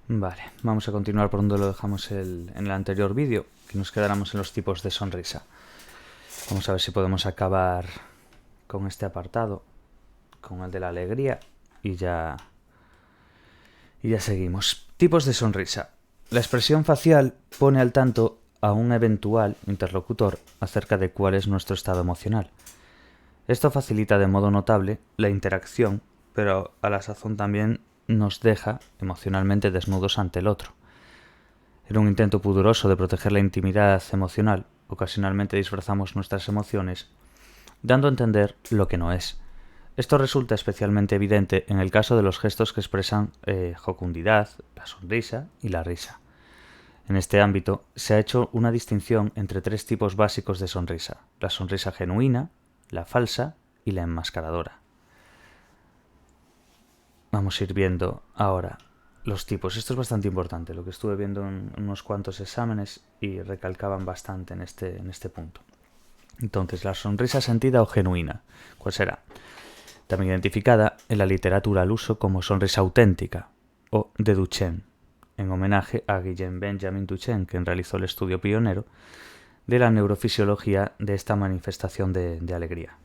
Vale, vamos a continuar por donde lo dejamos en el anterior vídeo, que nos quedáramos en los tipos de sonrisa. Vamos a ver si podemos acabar con este apartado, con el de la alegría, y ya seguimos. Tipos de sonrisa. La expresión facial pone al tanto a un eventual interlocutor acerca de cuál es nuestro estado emocional. Esto facilita de modo notable la interacción, pero a la sazón también nos deja emocionalmente desnudos ante el otro. En un intento pudoroso de proteger la intimidad emocional, ocasionalmente disfrazamos nuestras emociones, dando a entender lo que no es. Esto resulta especialmente evidente en el caso de los gestos que expresan jocundidad, la sonrisa y la risa. En este ámbito se ha hecho una distinción entre tres tipos básicos de sonrisa: la sonrisa genuina, la falsa y la enmascaradora. Vamos a ir viendo ahora los tipos. Esto es bastante importante, lo que estuve viendo en unos cuantos exámenes y recalcaban bastante en este punto. Entonces, la sonrisa sentida o genuina, ¿cuál será? También identificada en la literatura al uso como sonrisa auténtica o de Duchenne, en homenaje a Guillaume Benjamin Duchenne, quien realizó el estudio pionero de la neurofisiología de esta manifestación de alegría.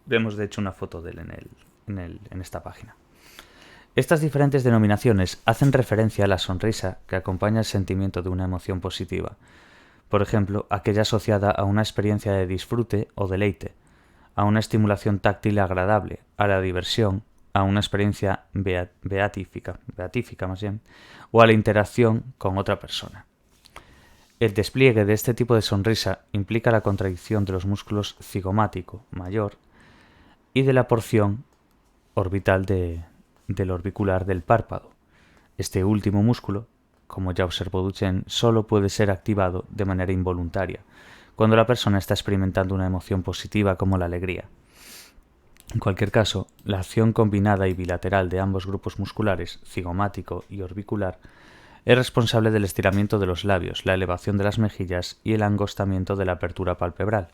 Vemos de hecho una foto de él en esta página. Estas diferentes denominaciones hacen referencia a la sonrisa que acompaña el sentimiento de una emoción positiva. Por ejemplo, aquella asociada a una experiencia de disfrute o deleite, a una estimulación táctil agradable, a la diversión, a una experiencia beatífica más bien, o a la interacción con otra persona. El despliegue de este tipo de sonrisa implica la contracción de los músculos cigomático mayor y de la porción orbital del orbicular del párpado. Este último músculo, como ya observó Duchenne, solo puede ser activado de manera involuntaria, cuando la persona está experimentando una emoción positiva como la alegría. En cualquier caso, la acción combinada y bilateral de ambos grupos musculares, cigomático y orbicular, es responsable del estiramiento de los labios, la elevación de las mejillas y el angostamiento de la apertura palpebral,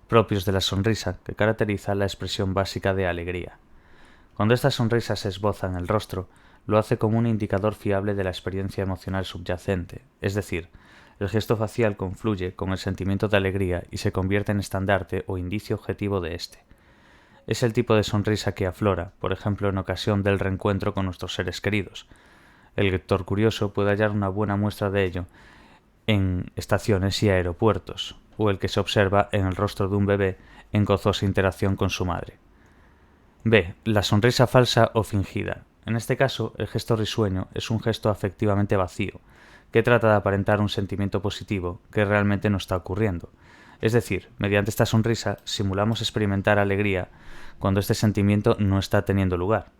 propios de la sonrisa que caracteriza la expresión básica de alegría. Cuando esta sonrisa se esboza en el rostro, lo hace como un indicador fiable de la experiencia emocional subyacente, es decir, el gesto facial confluye con el sentimiento de alegría y se convierte en estandarte o indicio objetivo de éste. Es el tipo de sonrisa que aflora, por ejemplo, en ocasión del reencuentro con nuestros seres queridos. El lector curioso puede hallar una buena muestra de ello en estaciones y aeropuertos, o el que se observa en el rostro de un bebé en gozosa interacción con su madre. B. La sonrisa falsa o fingida. En este caso, el gesto risueño es un gesto afectivamente vacío, que trata de aparentar un sentimiento positivo que realmente no está ocurriendo. Es decir, mediante esta sonrisa simulamos experimentar alegría cuando este sentimiento no está teniendo lugar.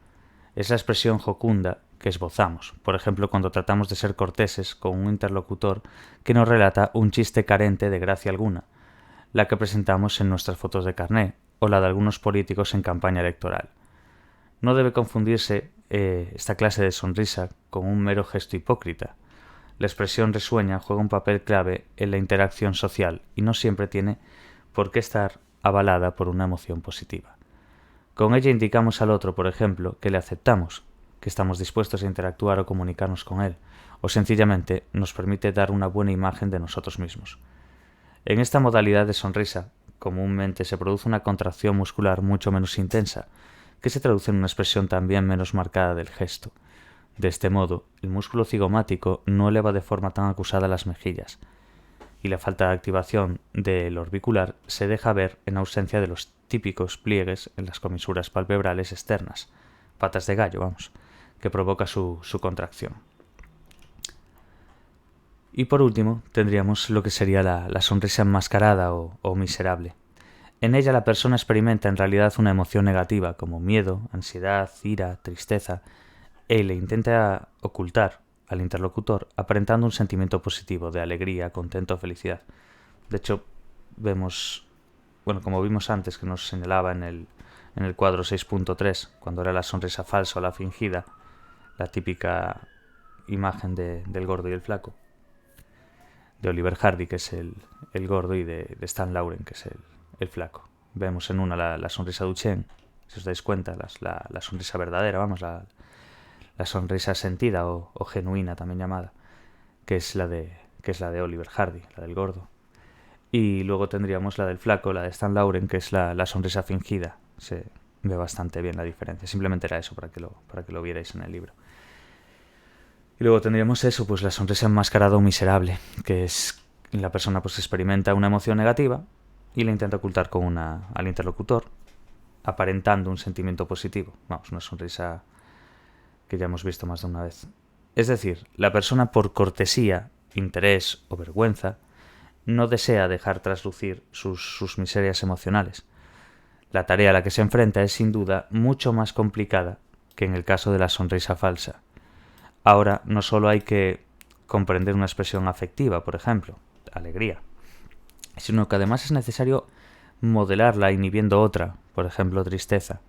Es la expresión jocunda que esbozamos, por ejemplo cuando tratamos de ser corteses con un interlocutor que nos relata un chiste carente de gracia alguna, la que presentamos en nuestras fotos de carné o la de algunos políticos en campaña electoral. No debe confundirse esta clase de sonrisa con un mero gesto hipócrita. La expresión risueña juega un papel clave en la interacción social y no siempre tiene por qué estar avalada por una emoción positiva. Con ella indicamos al otro, por ejemplo, que le aceptamos, que estamos dispuestos a interactuar o comunicarnos con él, o sencillamente nos permite dar una buena imagen de nosotros mismos. En esta modalidad de sonrisa, comúnmente se produce una contracción muscular mucho menos intensa, que se traduce en una expresión también menos marcada del gesto. De este modo, el músculo cigomático no eleva de forma tan acusada las mejillas, y la falta de activación del orbicular se deja ver en ausencia de los típicos pliegues en las comisuras palpebrales externas, patas de gallo, que provoca su contracción. Y por último, tendríamos lo que sería la sonrisa enmascarada o miserable. En ella la persona experimenta en realidad una emoción negativa como miedo, ansiedad, ira, tristeza, e le intenta ocultar al interlocutor aparentando un sentimiento positivo de alegría, contento o felicidad. De hecho, vemos, como vimos antes que nos señalaba en el cuadro 6.3, cuando era la sonrisa falsa o la fingida, la típica imagen del gordo y el flaco, de Oliver Hardy, que es el gordo, y de Stan Lauren, que es el flaco. Vemos en una la sonrisa Duchenne, si os dais cuenta, la sonrisa verdadera, la sonrisa sentida o genuina también llamada, que es la de Oliver Hardy, la del gordo. Y luego tendríamos la del flaco, la de Stan Lauren, que es la sonrisa fingida. Se ve bastante bien la diferencia. Simplemente era eso para que lo vierais en el libro. Y luego tendríamos eso, pues la sonrisa enmascarada o miserable, que es la persona pues experimenta una emoción negativa y la intenta ocultar al interlocutor, aparentando un sentimiento positivo. Vamos, una sonrisa que ya hemos visto más de una vez. Es decir, la persona por cortesía, interés o vergüenza no desea dejar traslucir sus miserias emocionales. La tarea a la que se enfrenta es sin duda mucho más complicada que en el caso de la sonrisa falsa. Ahora no solo hay que comprender una expresión afectiva, por ejemplo, alegría, sino que además es necesario modelarla inhibiendo otra, por ejemplo, tristeza,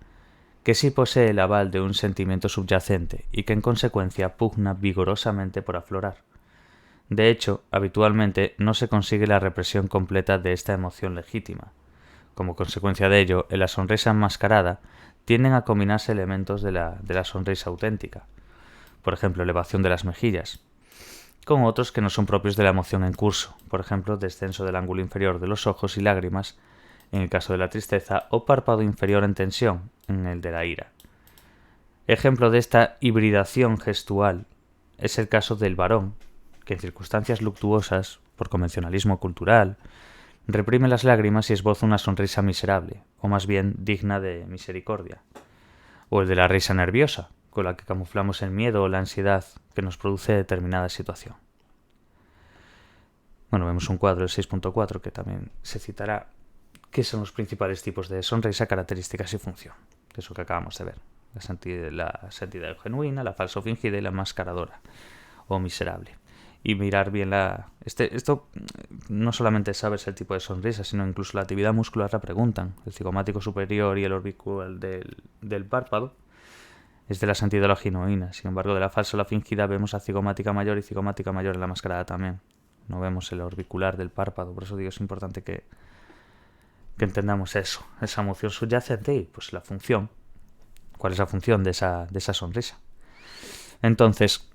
que sí posee el aval de un sentimiento subyacente y que en consecuencia pugna vigorosamente por aflorar. De hecho, habitualmente no se consigue la represión completa de esta emoción legítima. Como consecuencia de ello, en la sonrisa enmascarada tienden a combinarse elementos de la sonrisa auténtica, por ejemplo, elevación de las mejillas, con otros que no son propios de la emoción en curso, por ejemplo, descenso del ángulo inferior de los ojos y lágrimas, en el caso de la tristeza, o párpado inferior en tensión, en el de la ira. Ejemplo de esta hibridación gestual es el caso del varón, que en circunstancias luctuosas, por convencionalismo cultural, reprime las lágrimas y esboza una sonrisa miserable, o más bien digna de misericordia. O el de la risa nerviosa, con la que camuflamos el miedo o la ansiedad que nos produce determinada situación. Bueno, vemos un cuadro del 6.4 que también se citará qué son los principales tipos de sonrisa, características y función. Eso que acabamos de ver. La sentida genuina, la falsa o fingida y la enmascaradora o miserable. Y mirar bien esto no solamente es saberse el tipo de sonrisa, sino incluso la actividad muscular la preguntan. El cigomático superior y el orbicular del párpado es de la sentida o la genuina. Sin embargo, de la falsa o la fingida vemos a cigomática mayor y cigomática mayor en la mascarada también. No vemos el orbicular del párpado. Por eso digo, es importante que entendamos eso, esa emoción subyacente y pues la función. ¿Cuál es la función de esa sonrisa? Entonces,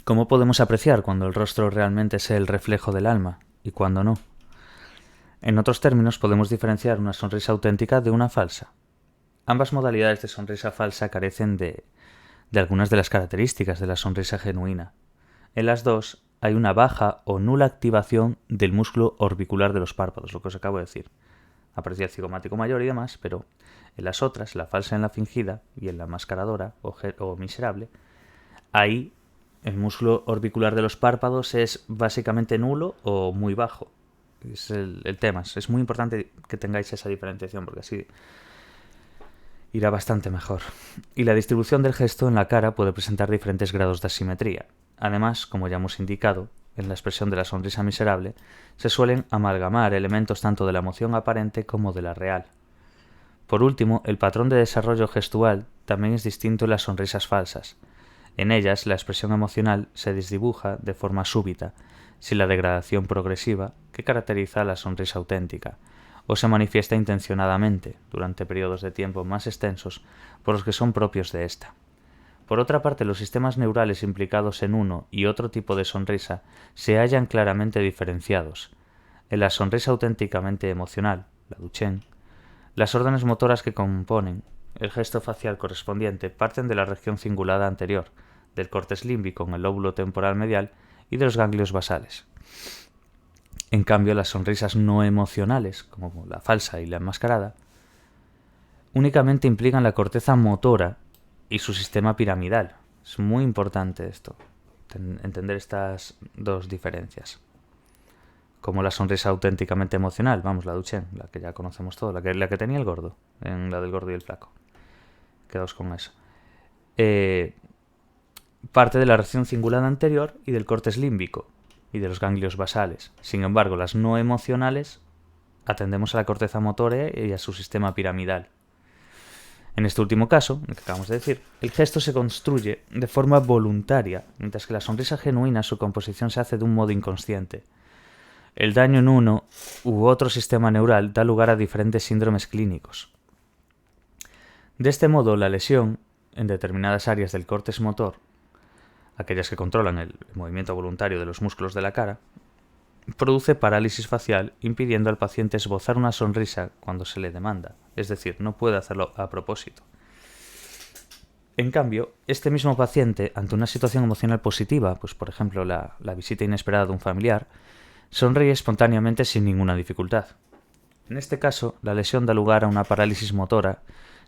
¿cómo podemos apreciar cuando el rostro realmente es el reflejo del alma y cuando no? En otros términos, podemos diferenciar una sonrisa auténtica de una falsa. Ambas modalidades de sonrisa falsa carecen de algunas de las características de la sonrisa genuina. En las dos hay una baja o nula activación del músculo orbicular de los párpados, lo que os acabo de decir. Aparecía el cigomático mayor y demás, pero en las otras, la falsa en la fingida y en la mascaradora o miserable, ahí el músculo orbicular de los párpados es básicamente nulo o muy bajo. Es el tema. Es muy importante que tengáis esa diferenciación porque así irá bastante mejor. Y la distribución del gesto en la cara puede presentar diferentes grados de asimetría. Además, como ya hemos indicado, en la expresión de la sonrisa miserable, se suelen amalgamar elementos tanto de la emoción aparente como de la real. Por último, el patrón de desarrollo gestual también es distinto en las sonrisas falsas. En ellas, la expresión emocional se desdibuja de forma súbita, sin la degradación progresiva que caracteriza a la sonrisa auténtica, o se manifiesta intencionadamente durante periodos de tiempo más extensos por los que son propios de esta. Por otra parte, los sistemas neurales implicados en uno y otro tipo de sonrisa se hallan claramente diferenciados. En la sonrisa auténticamente emocional, la Duchenne, las órdenes motoras que componen el gesto facial correspondiente parten de la región cingulada anterior, del córtex límbico en el lóbulo temporal medial y de los ganglios basales. En cambio, las sonrisas no emocionales, como la falsa y la enmascarada, únicamente implican la corteza motora y su sistema piramidal. Es muy importante esto, entender estas dos diferencias. Como la sonrisa auténticamente emocional, vamos, la Duchenne, la que ya conocemos todos, la que tenía el gordo, en la del gordo y el flaco. Quedaos con eso. Parte de la región cingulada anterior y del córtex límbico y de los ganglios basales. Sin embargo, las no emocionales atendemos a la corteza motora y a su sistema piramidal. En este último caso, el que acabamos de decir, el gesto se construye de forma voluntaria, mientras que la sonrisa genuina su composición se hace de un modo inconsciente. El daño en uno u otro sistema neural da lugar a diferentes síndromes clínicos. De este modo, la lesión en determinadas áreas del córtex motor, aquellas que controlan el movimiento voluntario de los músculos de la cara, produce parálisis facial, impidiendo al paciente esbozar una sonrisa cuando se le demanda, es decir, no puede hacerlo a propósito. En cambio, este mismo paciente, ante una situación emocional positiva, pues por ejemplo la visita inesperada de un familiar, sonríe espontáneamente sin ninguna dificultad. En este caso, la lesión da lugar a una parálisis motora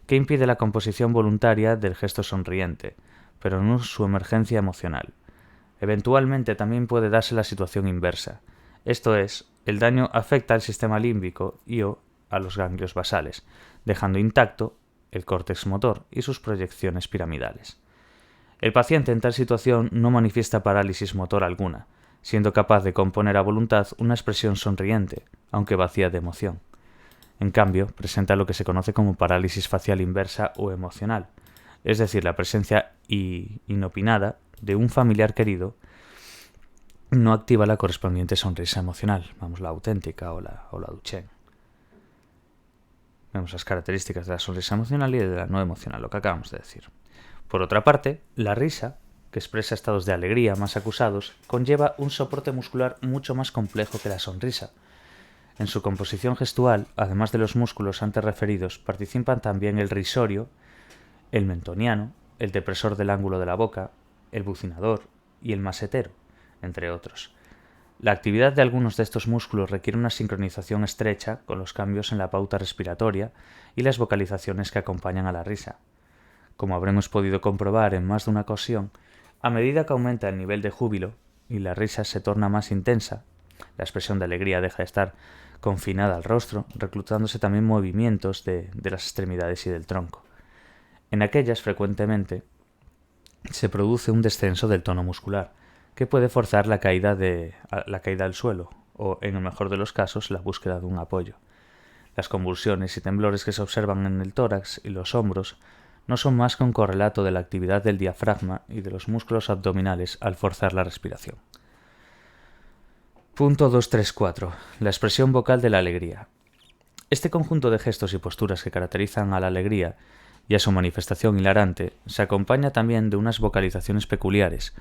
que impide la composición voluntaria del gesto sonriente, pero no su emergencia emocional. Eventualmente también puede darse la situación inversa, esto es, el daño afecta al sistema límbico y o a los ganglios basales, dejando intacto el córtex motor y sus proyecciones piramidales. El paciente en tal situación no manifiesta parálisis motor alguna, siendo capaz de componer a voluntad una expresión sonriente, aunque vacía de emoción. En cambio, presenta lo que se conoce como parálisis facial inversa o emocional, es decir, la presencia inopinada de un familiar querido no activa la correspondiente sonrisa emocional, vamos, la auténtica o la Duchenne. Vemos las características de la sonrisa emocional y de la no emocional, lo que acabamos de decir. Por otra parte, la risa, que expresa estados de alegría más acusados, conlleva un soporte muscular mucho más complejo que la sonrisa. En su composición gestual, además de los músculos antes referidos, participan también el risorio, el mentoniano, el depresor del ángulo de la boca, el bucinador y el masetero, entre otros. La actividad de algunos de estos músculos requiere una sincronización estrecha con los cambios en la pauta respiratoria y las vocalizaciones que acompañan a la risa. Como habremos podido comprobar en más de una ocasión, a medida que aumenta el nivel de júbilo y la risa se torna más intensa, la expresión de alegría deja de estar confinada al rostro, reclutándose también movimientos de las extremidades y del tronco. En aquellas, frecuentemente, se produce un descenso del tono muscular, que puede forzar la caída al suelo, o, en el mejor de los casos, la búsqueda de un apoyo. Las convulsiones y temblores que se observan en el tórax y los hombros no son más que un correlato de la actividad del diafragma y de los músculos abdominales al forzar la respiración. Punto 234. La expresión vocal de la alegría. Este conjunto de gestos y posturas que caracterizan a la alegría y a su manifestación hilarante se acompaña también de unas vocalizaciones peculiares.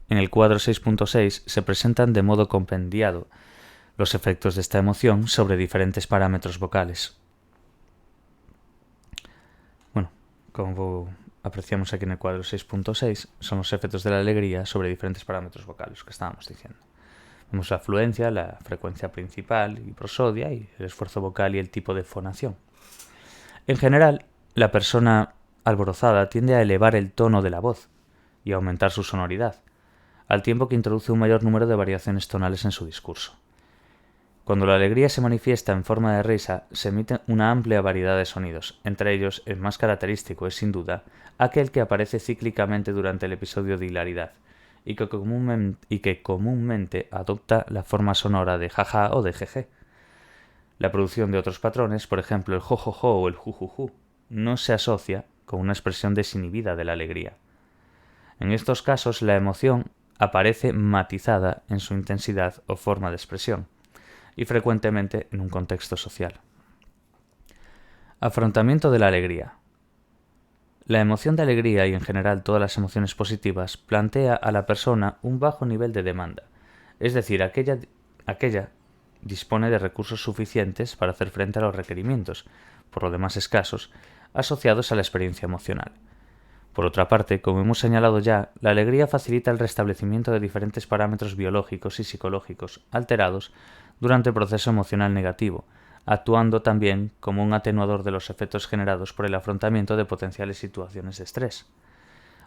En el cuadro 6.6 se presentan de modo compendiado los efectos de esta emoción sobre diferentes parámetros vocales. Bueno, como apreciamos aquí en el cuadro 6.6, son los efectos de la alegría sobre diferentes parámetros vocales que estábamos diciendo. Vemos la fluencia, la frecuencia principal y prosodia, y el esfuerzo vocal y el tipo de fonación. En general, la persona alborozada tiende a elevar el tono de la voz y a aumentar su sonoridad, al tiempo que introduce un mayor número de variaciones tonales en su discurso. Cuando la alegría se manifiesta en forma de risa, se emite una amplia variedad de sonidos. Entre ellos, el más característico es, sin duda, aquel que aparece cíclicamente durante el episodio de hilaridad, y que comúnmente adopta la forma sonora de jaja o de jeje. La producción de otros patrones, por ejemplo el jojojo o el jujuju, no se asocia con una expresión desinhibida de la alegría. En estos casos, la emoción aparece matizada en su intensidad o forma de expresión, y frecuentemente en un contexto social. Afrontamiento de la alegría. La emoción de alegría y en general todas las emociones positivas plantea a la persona un bajo nivel de demanda, es decir, aquella dispone de recursos suficientes para hacer frente a los requerimientos, por lo demás escasos, asociados a la experiencia emocional. Por otra parte, como hemos señalado ya, la alegría facilita el restablecimiento de diferentes parámetros biológicos y psicológicos alterados durante el proceso emocional negativo, actuando también como un atenuador de los efectos generados por el afrontamiento de potenciales situaciones de estrés.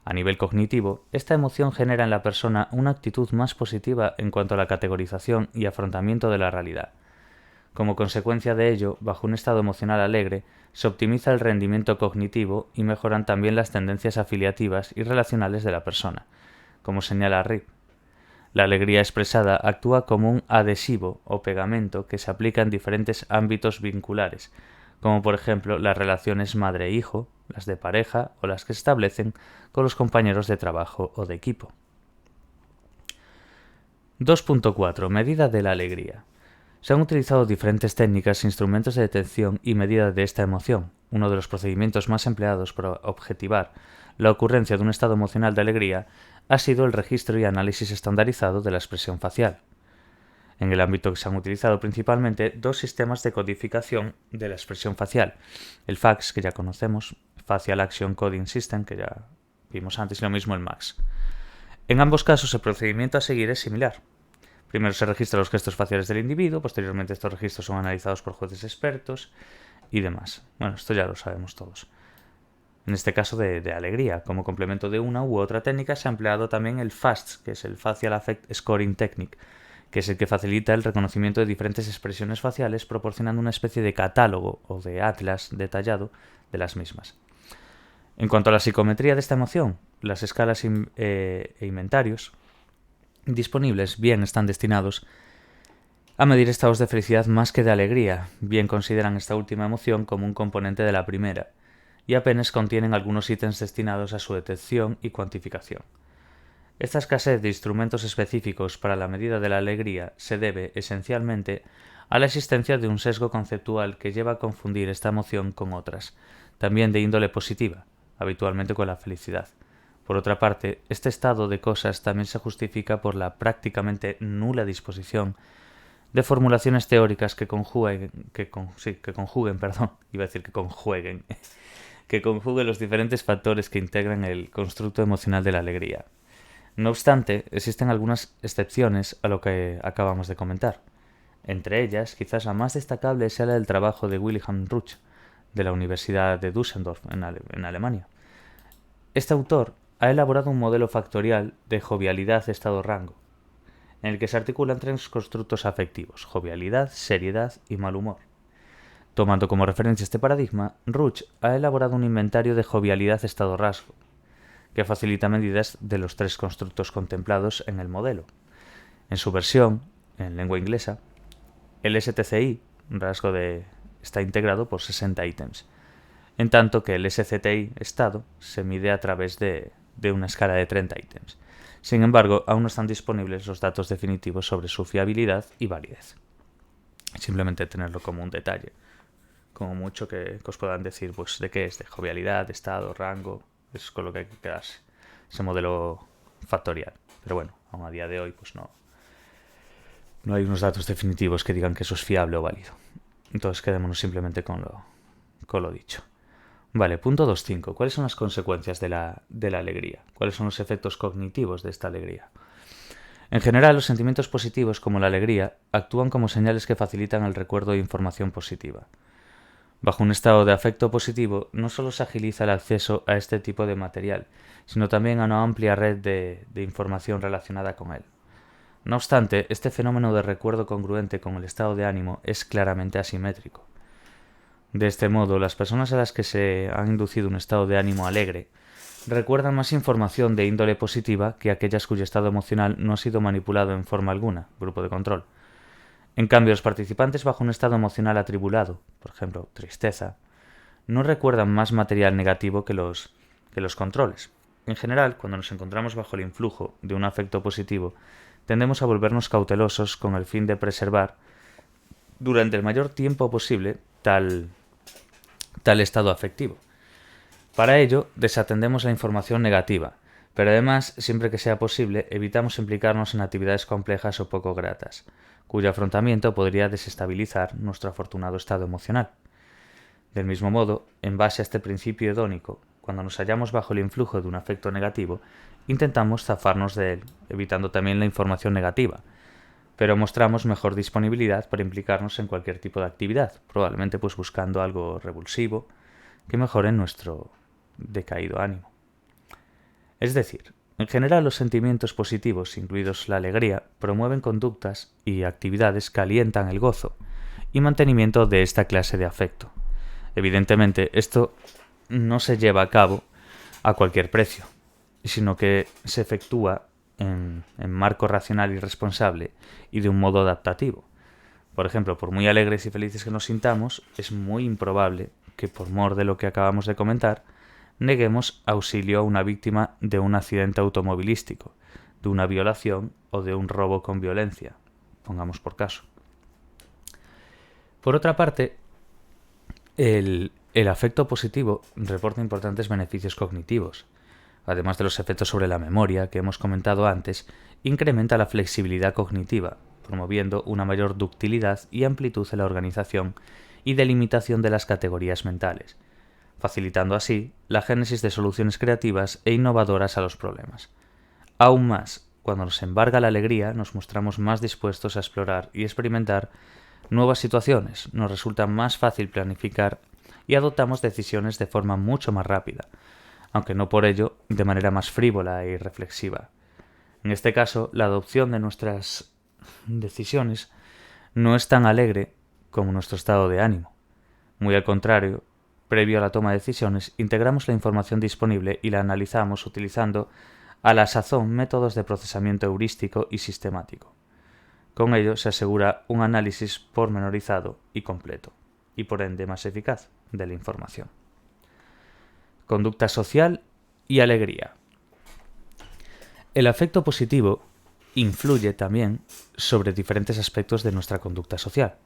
A nivel cognitivo, esta emoción genera en la persona una actitud más positiva en cuanto a la categorización y afrontamiento de la realidad. Como consecuencia de ello, bajo un estado emocional alegre, se optimiza el rendimiento cognitivo y mejoran también las tendencias afiliativas y relacionales de la persona, como señala Rip. La alegría expresada actúa como un adhesivo o pegamento que se aplica en diferentes ámbitos vinculares, como por ejemplo las relaciones madre-hijo, las de pareja o las que se establecen con los compañeros de trabajo o de equipo. 2.4. Medida de la alegría. Se han utilizado diferentes técnicas e instrumentos de detección y medida de esta emoción. Uno de los procedimientos más empleados para objetivar la ocurrencia de un estado emocional de alegría ha sido el registro y análisis estandarizado de la expresión facial. En el ámbito que se han utilizado principalmente dos sistemas de codificación de la expresión facial. El FACS, que ya conocemos, Facial Action Coding System, que ya vimos antes, y lo mismo el MAX. En ambos casos el procedimiento a seguir es similar. Primero se registran los gestos faciales del individuo, posteriormente estos registros son analizados por jueces expertos y demás. Bueno, esto ya lo sabemos todos. En este caso de alegría, como complemento de una u otra técnica, se ha empleado también el FAST, que es el Facial Affect Scoring Technique, que es el que facilita el reconocimiento de diferentes expresiones faciales, proporcionando una especie de catálogo o de atlas detallado de las mismas. En cuanto a la psicometría de esta emoción, las escalas e inventarios disponibles bien están destinados a medir estados de felicidad más que de alegría, bien consideran esta última emoción como un componente de la primera, y apenas contienen algunos ítems destinados a su detección y cuantificación. Esta escasez de instrumentos específicos para la medida de la alegría se debe, esencialmente, a la existencia de un sesgo conceptual que lleva a confundir esta emoción con otras, también de índole positiva, habitualmente con la felicidad. Por otra parte, este estado de cosas también se justifica por la prácticamente nula disposición de formulaciones teóricas que conjuguen los diferentes factores que integran el constructo emocional de la alegría. No obstante, existen algunas excepciones a lo que acabamos de comentar. Entre ellas, quizás la más destacable sea la del trabajo de Wilhelm Reich, de la Universidad de Düsseldorf, en Alemania. Este autor ha elaborado un modelo factorial de jovialidad estado-rango, en el que se articulan tres constructos afectivos: jovialidad, seriedad y mal humor. Tomando como referencia este paradigma, Reich ha elaborado un inventario de jovialidad estado-rasgo, que facilita medidas de los tres constructos contemplados en el modelo. En su versión, en lengua inglesa, el STCI, está integrado por 60 ítems, en tanto que el SCTI, estado, se mide a través de una escala de 30 ítems. Sin embargo, aún no están disponibles los datos definitivos sobre su fiabilidad y validez. Simplemente tenerlo como un detalle. Como mucho que os puedan decir, pues, de qué es, de jovialidad, de estado, rango. Eso es con lo que hay que quedarse. Ese modelo factorial. Pero bueno, aún a día de hoy, pues no hay unos datos definitivos que digan que eso es fiable o válido. Entonces quedémonos simplemente con lo dicho. Vale, punto 2.5. ¿Cuáles son las consecuencias de la alegría? ¿Cuáles son los efectos cognitivos de esta alegría? En general, los sentimientos positivos, como la alegría, actúan como señales que facilitan el recuerdo de información positiva. Bajo un estado de afecto positivo, no solo se agiliza el acceso a este tipo de material, sino también a una amplia red de información relacionada con él. No obstante, este fenómeno de recuerdo congruente con el estado de ánimo es claramente asimétrico. De este modo, las personas a las que se ha inducido un estado de ánimo alegre recuerdan más información de índole positiva que aquellas cuyo estado emocional no ha sido manipulado en forma alguna, grupo de control. En cambio, los participantes bajo un estado emocional atribulado, por ejemplo, tristeza, no recuerdan más material negativo que los controles. En general, cuando nos encontramos bajo el influjo de un afecto positivo, tendemos a volvernos cautelosos con el fin de preservar, durante el mayor tiempo posible, tal estado afectivo. Para ello, desatendemos la información negativa, pero además, siempre que sea posible, evitamos implicarnos en actividades complejas o poco gratas, cuyo afrontamiento podría desestabilizar nuestro afortunado estado emocional. Del mismo modo, en base a este principio hedónico, cuando nos hallamos bajo el influjo de un afecto negativo, intentamos zafarnos de él, evitando también la información negativa, pero mostramos mejor disponibilidad para implicarnos en cualquier tipo de actividad, probablemente pues buscando algo revulsivo que mejore nuestro decaído ánimo. Es decir, en general los sentimientos positivos, incluidos la alegría, promueven conductas y actividades que alientan el gozo y mantenimiento de esta clase de afecto. Evidentemente, esto no se lleva a cabo a cualquier precio, sino que se efectúa en marco racional y responsable y de un modo adaptativo. Por ejemplo, por muy alegres y felices que nos sintamos, es muy improbable que, por mor de lo que acabamos de comentar, neguemos auxilio a una víctima de un accidente automovilístico, de una violación o de un robo con violencia, pongamos por caso. Por otra parte, el afecto positivo reporta importantes beneficios cognitivos. Además de los efectos sobre la memoria que hemos comentado antes, incrementa la flexibilidad cognitiva, promoviendo una mayor ductilidad y amplitud en la organización y delimitación de las categorías mentales, facilitando así la génesis de soluciones creativas e innovadoras a los problemas. Aún más, cuando nos embarga la alegría, nos mostramos más dispuestos a explorar y experimentar nuevas situaciones, nos resulta más fácil planificar y adoptamos decisiones de forma mucho más rápida, aunque no por ello de manera más frívola y reflexiva. En este caso, la adopción de nuestras decisiones no es tan alegre como nuestro estado de ánimo. Muy al contrario, previo a la toma de decisiones, integramos la información disponible y la analizamos utilizando a la sazón métodos de procesamiento heurístico y sistemático. Con ello se asegura un análisis pormenorizado y completo, y por ende más eficaz, de la información. Conducta social y alegría. El afecto positivo influye también sobre diferentes aspectos de nuestra conducta social,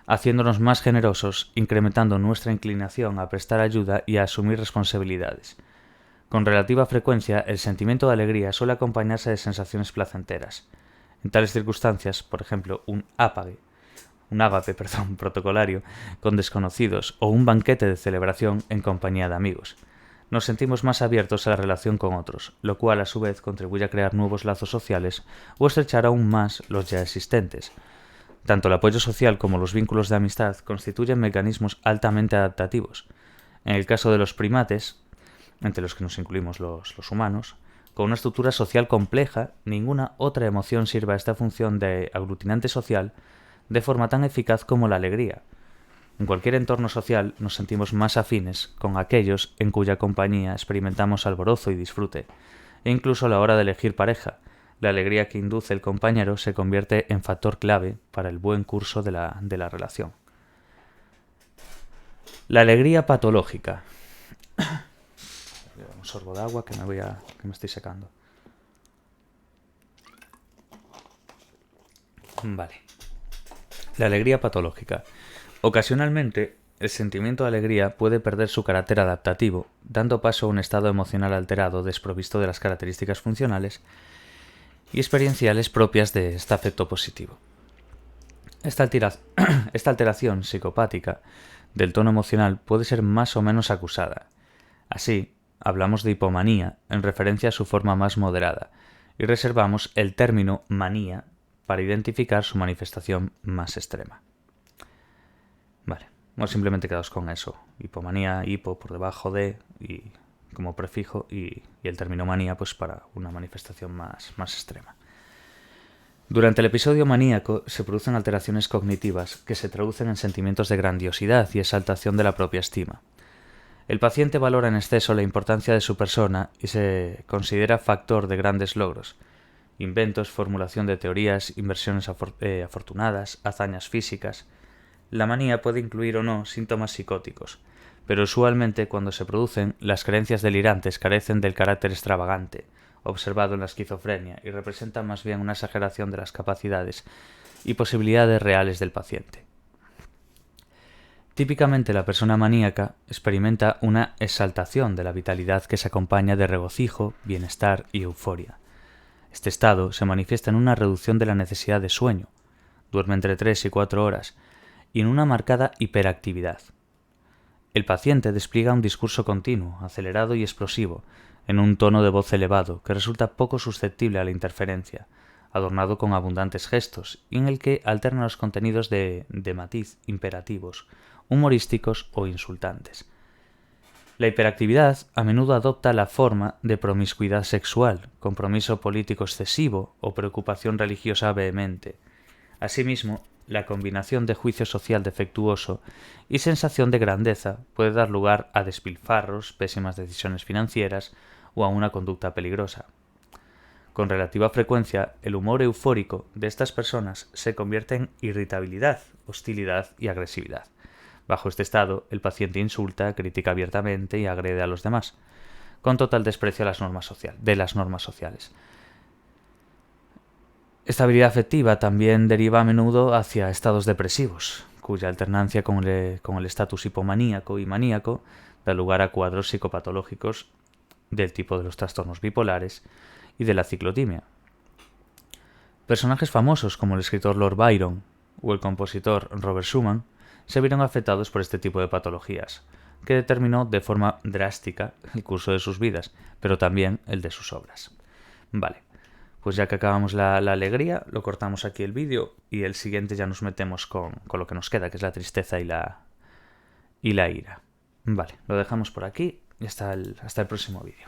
haciéndonos más generosos, incrementando nuestra inclinación a prestar ayuda y a asumir responsabilidades. Con relativa frecuencia, el sentimiento de alegría suele acompañarse de sensaciones placenteras. En tales circunstancias, por ejemplo, un ágape protocolario con desconocidos o un banquete de celebración en compañía de amigos. Nos sentimos más abiertos a la relación con otros, lo cual a su vez contribuye a crear nuevos lazos sociales o estrechar aún más los ya existentes. Tanto el apoyo social como los vínculos de amistad constituyen mecanismos altamente adaptativos. En el caso de los primates, entre los que nos incluimos los humanos, con una estructura social compleja, ninguna otra emoción sirve a esta función de aglutinante social de forma tan eficaz como la alegría. En cualquier entorno social nos sentimos más afines con aquellos en cuya compañía experimentamos alborozo y disfrute, e incluso a la hora de elegir pareja, la alegría que induce el compañero se convierte en factor clave para el buen curso de la relación. La alegría patológica. Un sorbo de agua que me estoy secando. Vale. La alegría patológica. Ocasionalmente, el sentimiento de alegría puede perder su carácter adaptativo, dando paso a un estado emocional alterado desprovisto de las características funcionales y experienciales propias de este afecto positivo. Esta alteración psicopática del tono emocional puede ser más o menos acusada. Así, hablamos de hipomanía en referencia a su forma más moderada y reservamos el término manía para identificar su manifestación más extrema. Vale, bueno, simplemente quedaos con eso. Hipomanía, hipo por debajo de y como prefijo y el término manía pues para una manifestación más extrema. Durante el episodio maníaco se producen alteraciones cognitivas que se traducen en sentimientos de grandiosidad y exaltación de la propia estima. El paciente valora en exceso la importancia de su persona y se considera factor de grandes logros, inventos, formulación de teorías, inversiones afortunadas, hazañas físicas. La manía puede incluir o no síntomas psicóticos, pero usualmente cuando se producen, las creencias delirantes carecen del carácter extravagante, observado en la esquizofrenia, y representan más bien una exageración de las capacidades y posibilidades reales del paciente. Típicamente la persona maníaca experimenta una exaltación de la vitalidad que se acompaña de regocijo, bienestar y euforia. Este estado se manifiesta en una reducción de la necesidad de sueño, duerme entre 3 y 4 horas, y en una marcada hiperactividad. El paciente despliega un discurso continuo, acelerado y explosivo, en un tono de voz elevado que resulta poco susceptible a la interferencia, adornado con abundantes gestos y en el que alternan los contenidos de matiz imperativos, humorísticos o insultantes. La hiperactividad a menudo adopta la forma de promiscuidad sexual, compromiso político excesivo o preocupación religiosa vehemente. Asimismo, la combinación de juicio social defectuoso y sensación de grandeza puede dar lugar a despilfarros, pésimas decisiones financieras o a una conducta peligrosa. Con relativa frecuencia, el humor eufórico de estas personas se convierte en irritabilidad, hostilidad y agresividad. Bajo este estado, el paciente insulta, critica abiertamente y agrede a los demás, con total desprecio de las normas sociales. Esta habilidad afectiva también deriva a menudo hacia estados depresivos, cuya alternancia con el estatus hipomaníaco y maníaco da lugar a cuadros psicopatológicos del tipo de los trastornos bipolares y de la ciclotimia. Personajes famosos como el escritor Lord Byron o el compositor Robert Schumann se vieron afectados por este tipo de patologías, que determinó de forma drástica el curso de sus vidas, pero también el de sus obras. Vale, pues ya que acabamos la alegría, lo cortamos aquí el vídeo y el siguiente ya nos metemos con lo que nos queda, que es la tristeza y la ira. Vale, lo dejamos por aquí y hasta el próximo vídeo.